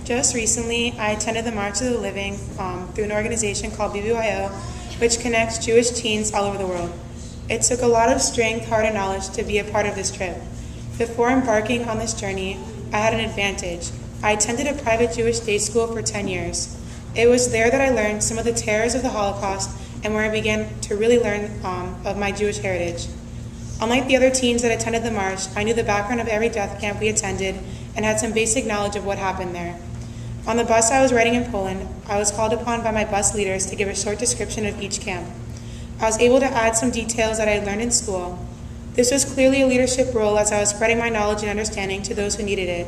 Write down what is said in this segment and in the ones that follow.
Just recently, I attended the March of the Living through an organization called BBYO, which connects Jewish teens all over the world. It took a lot of strength, heart, and knowledge to be a part of this trip. Before embarking on this journey, I had an advantage. I attended a private Jewish day school for 10 years. It was there that I learned some of the terrors of the Holocaust and where I began to really learn of my Jewish heritage. Unlike the other teens that attended the march, I knew the background of every death camp we attended and had some basic knowledge of what happened there. On the bus I was riding in Poland, I was called upon by my bus leaders to give a short description of each camp. I was able to add some details that I had learned in school. This was clearly a leadership role as I was spreading my knowledge and understanding to those who needed it.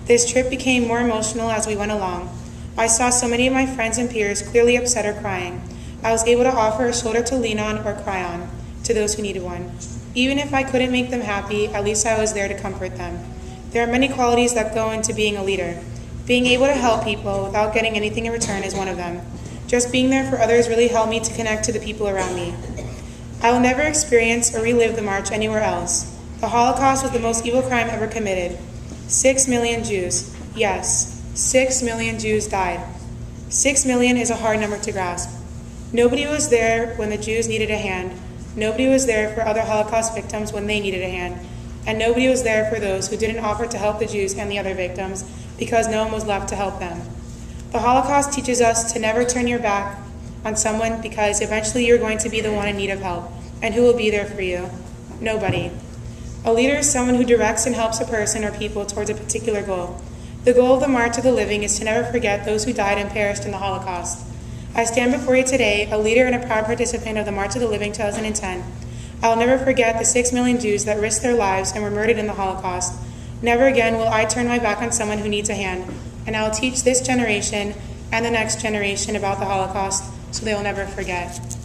This trip became more emotional as we went along. I saw so many of my friends and peers clearly upset or crying. I was able to offer a shoulder to lean on or cry on to those who needed one. Even if I couldn't make them happy, at least I was there to comfort them. There are many qualities that go into being a leader. Being able to help people without getting anything in return is one of them. Just being there for others really helped me to connect to the people around me. I will never experience or relive the march anywhere else. The Holocaust was the most evil crime ever committed. 6 million Jews. Yes, 6 million Jews died. 6 million is a hard number to grasp. Nobody was there when the Jews needed a hand. Nobody was there for other Holocaust victims when they needed a hand. And nobody was there for those who didn't offer to help the Jews and the other victims because no one was left to help them. The Holocaust teaches us to never turn your back on someone because eventually you're going to be the one in need of help. And who will be there for you? Nobody. A leader is someone who directs and helps a person or people towards a particular goal. The goal of the March of the Living is to never forget those who died and perished in the Holocaust. I stand before you today, a leader and a proud participant of the March of the Living 2010. I will never forget the 6 million Jews that risked their lives and were murdered in the Holocaust. Never again will I turn my back on someone who needs a hand, and I will teach this generation and the next generation about the Holocaust so they will never forget.